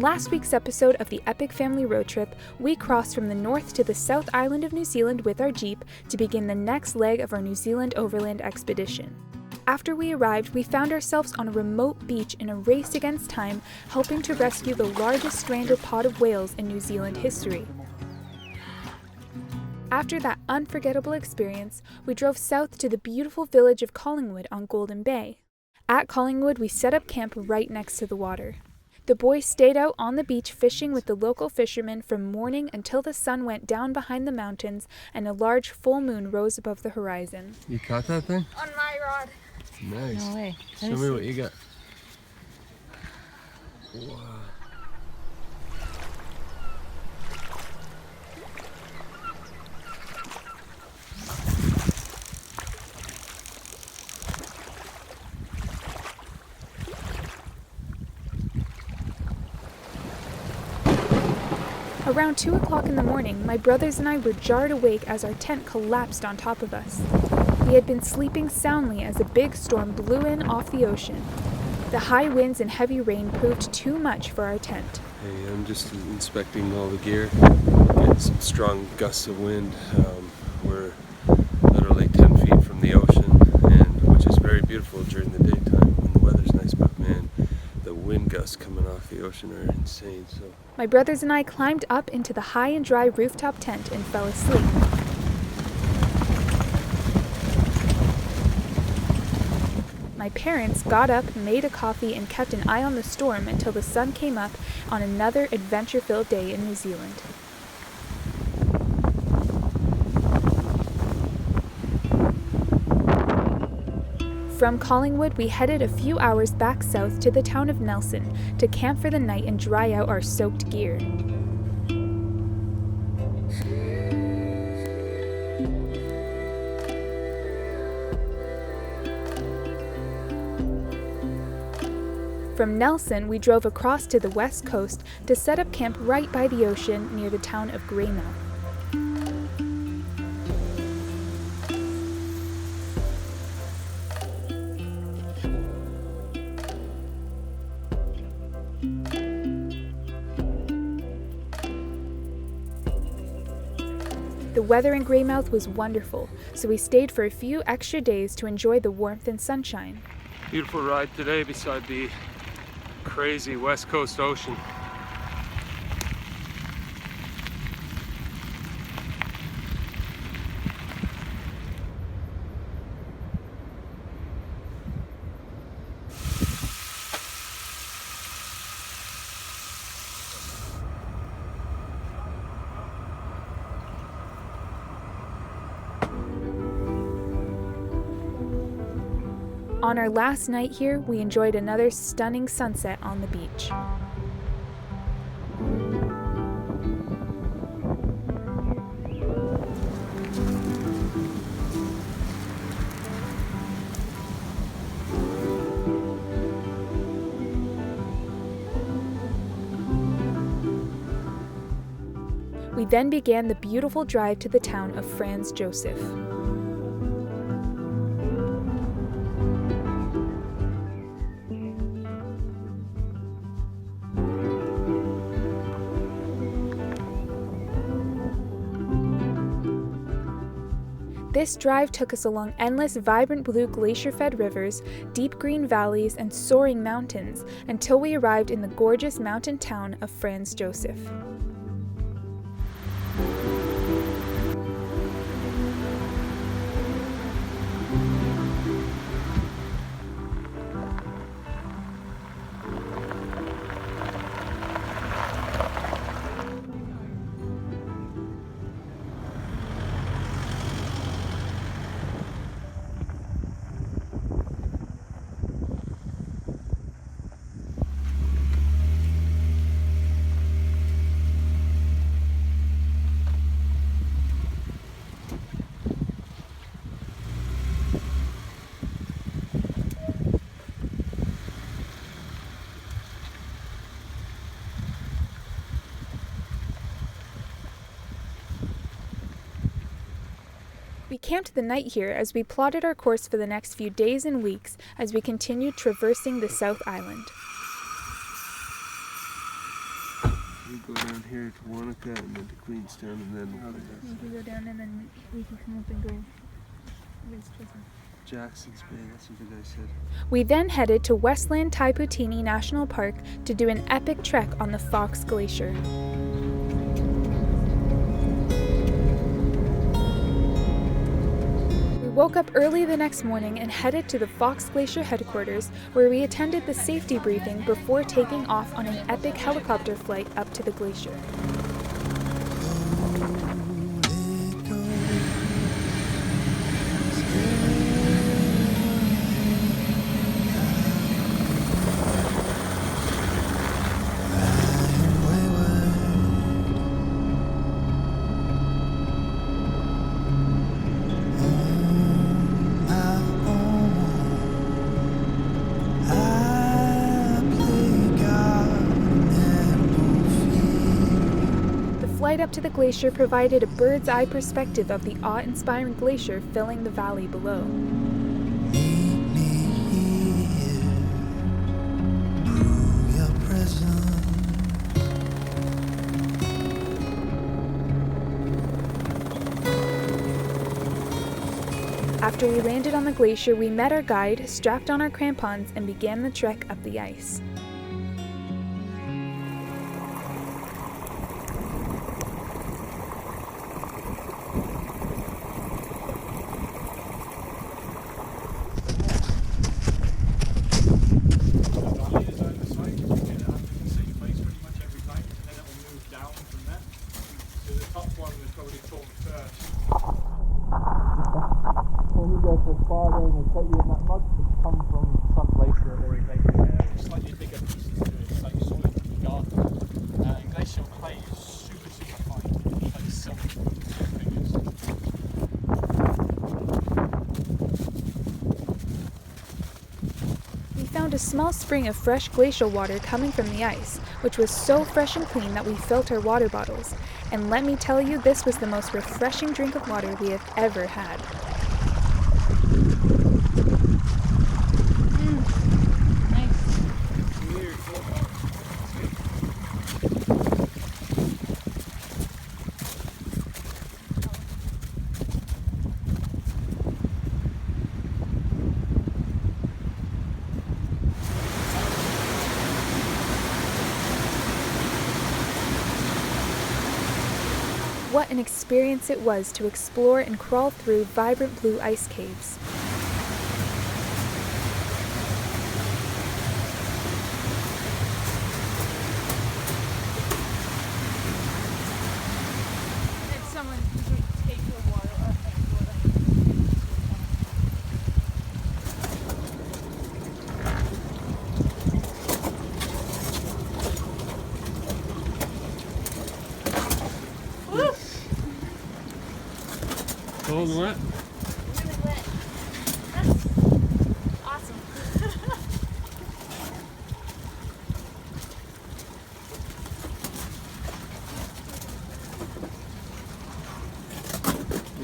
last week's episode of the Epic Family Road Trip, we crossed from the north to the south island of New Zealand with our Jeep to begin the next leg of our New Zealand Overland expedition. After we arrived, we found ourselves on a remote beach in a race against time, helping to rescue the largest stranded pod of whales in New Zealand history. After that unforgettable experience, we drove south to the beautiful village of Collingwood on Golden Bay. At Collingwood, we set up camp right next to the water. The boys stayed out on the beach fishing with the local fishermen from morning until the sun went down behind the mountains and a large full moon rose above the horizon. You caught that thing? On my rod. Nice. No way. Show me what you got. Wow. Around 2 o'clock in the morning, my brothers and I were jarred awake as our tent collapsed on top of us. We had been sleeping soundly as a big storm blew in off the ocean. The high winds and heavy rain proved too much for our tent. Hey, I'm just inspecting all the gear. Getting some strong gusts of wind. We're literally 10 feet from the ocean, which is very beautiful during the daytime when the weather's nice, but man, the wind gusts coming off the ocean are insane. So my brothers and I climbed up into the high and dry rooftop tent and fell asleep. My parents got up, made a coffee, and kept an eye on the storm until the sun came up on another adventure-filled day in New Zealand. From Collingwood, we headed a few hours back south to the town of Nelson to camp for the night and dry out our soaked gear. From Nelson, we drove across to the west coast to set up camp right by the ocean near the town of Greymouth. The weather in Greymouth was wonderful, so we stayed for a few extra days to enjoy the warmth and sunshine. beautiful ride today beside the crazy West Coast ocean. On our last night here, we enjoyed another stunning sunset on the beach. We then began the beautiful drive to the town of Franz Josef. This drive took us along endless, vibrant blue glacier-fed rivers, deep green valleys, and soaring mountains until we arrived in the gorgeous mountain town of Franz Josef. We camped the night here as we plotted our course for the next few days and weeks as we continued traversing the South Island. We go down here to Wanaka and then to Queenstown and then we'll come We can go down and then we can come up and go west. Jackson's Bay, that's what the guy said. We then headed to Westland Taiputini National Park to do an epic trek on the Fox Glacier. We woke up early the next morning and headed to the Fox Glacier headquarters, where we attended the safety briefing before taking off on an epic helicopter flight up to the glacier. The flight up to the glacier provided a bird's eye perspective of the awe-inspiring glacier filling the valley below. After we landed on the glacier, we met our guide, strapped on our crampons, and began the trek up the ice. When you go for a far down and take you in that mud, it's come from some glacier or a glacier area. Slightly bigger pieces to it, it's like soil garden. And glacial clay is super, super fine. It's like silk fingers. We found a small spring of fresh glacial water coming from the ice, which was so fresh and clean that we filled our water bottles. And let me tell you, this was the most refreshing drink of water we have ever had. What an experience it was to explore and crawl through vibrant blue ice caves. If someone could take the water or Cold and wet? really wet. That's awesome.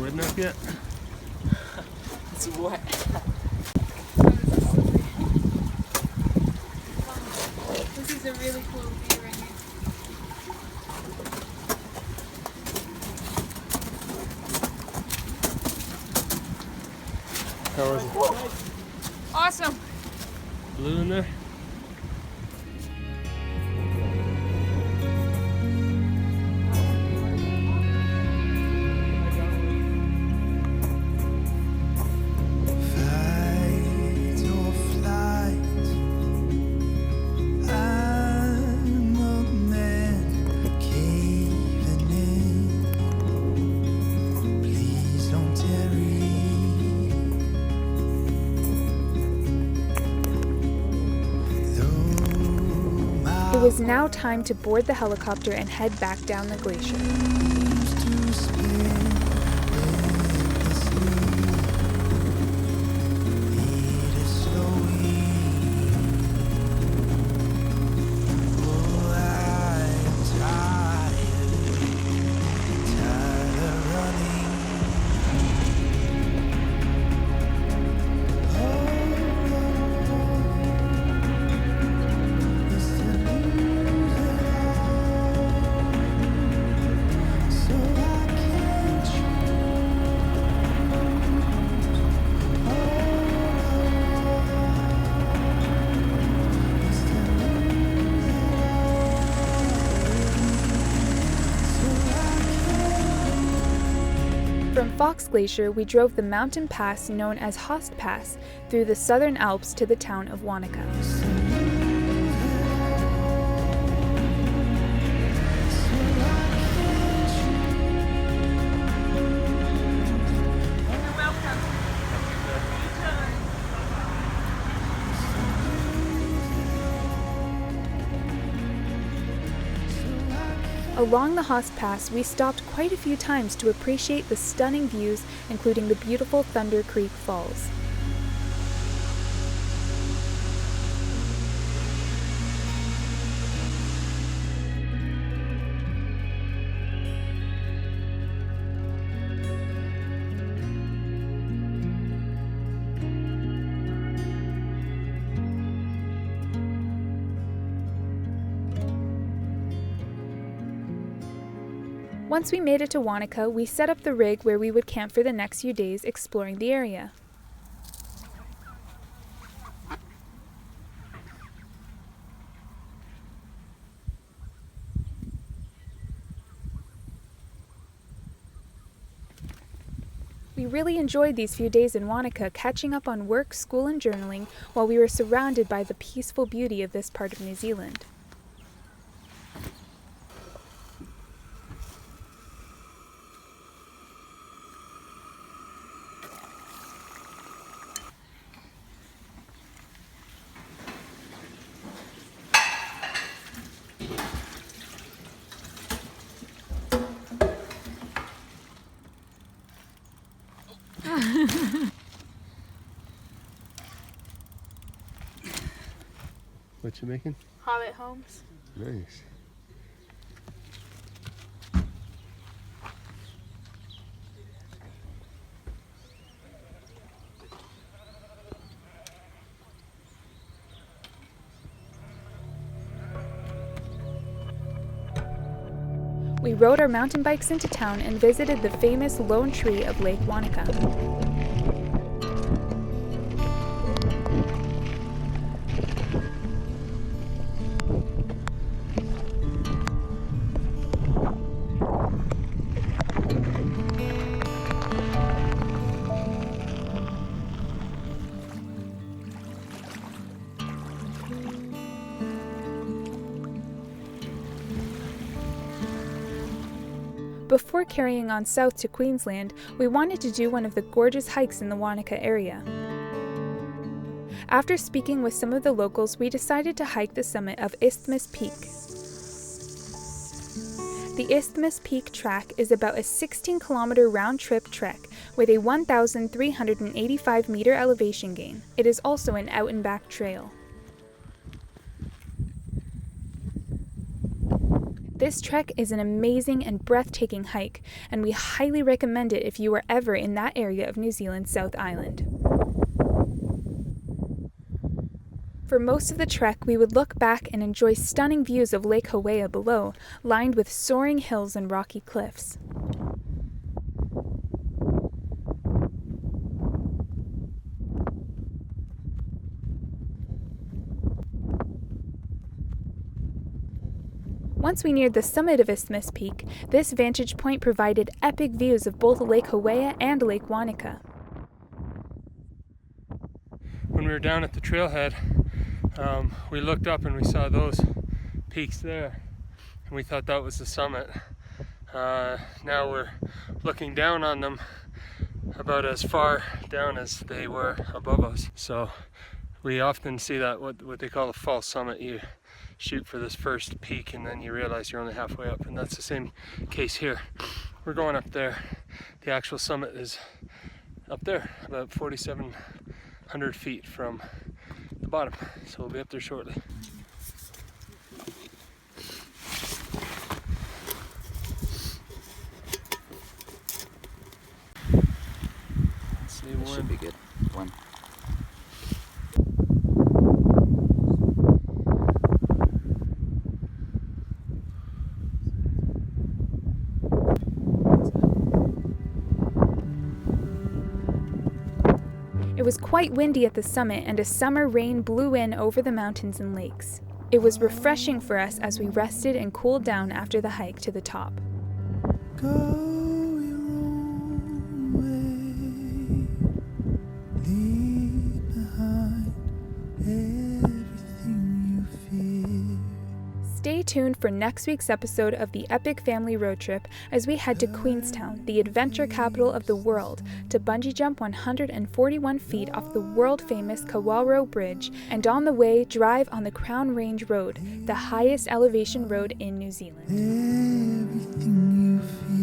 Wet enough yet? It's wet. This is a really cool view right here. How was it? Awesome. Blue in there? It was now time to board the helicopter and head back down the glacier. From Fox Glacier, we drove the mountain pass known as Host Pass through the southern Alps to the town of Wanaka. Along the Host Pass, we stopped quite a few times to appreciate the stunning views, including the beautiful Thunder Creek Falls. Once we made it to Wanaka, we set up the rig where we would camp for the next few days exploring the area. We really enjoyed these few days in Wanaka, catching up on work, school, and journaling while we were surrounded by the peaceful beauty of this part of New Zealand. What you making? Hobbit homes. Nice. We rode our mountain bikes into town and visited the famous Lone Tree of Lake Wanaka. Before carrying on south to Queensland, we wanted to do one of the gorgeous hikes in the Wanaka area. After speaking with some of the locals, we decided to hike the summit of Isthmus Peak. The Isthmus Peak track is about a 16-kilometer round-trip trek with a 1,385-meter elevation gain. It is also an out-and-back trail. This trek is an amazing and breathtaking hike, and we highly recommend it if you are ever in that area of New Zealand's South Island. For most of the trek, we would look back and enjoy stunning views of Lake Hawea below, lined with soaring hills and rocky cliffs. Once we neared the summit of Isthmus Peak, this vantage point provided epic views of both Lake Hawea and Lake Wanaka. When we were down at the trailhead, we looked up and we saw those peaks there, and we thought that was the summit. Now we're looking down on them about as far down as they were above us. So we often see that, what they call a false summit. You shoot for this first peak and then you realize you're only halfway up, and that's the same case here. We're going up there. The actual summit is up there, about 4,700 feet from the bottom, so we'll be up there shortly. This should be good. One. It was quite windy at the summit, and a summer rain blew in over the mountains and lakes. It was refreshing for us as we rested and cooled down after the hike to the top. Go your own Stay tuned for next week's episode of the Epic Family Road Trip as we head to Queenstown, the adventure capital of the world, to bungee jump 141 feet off the world-famous Kawaro Bridge, and on the way, drive on the Crown Range Road, the highest elevation road in New Zealand. Everything you feel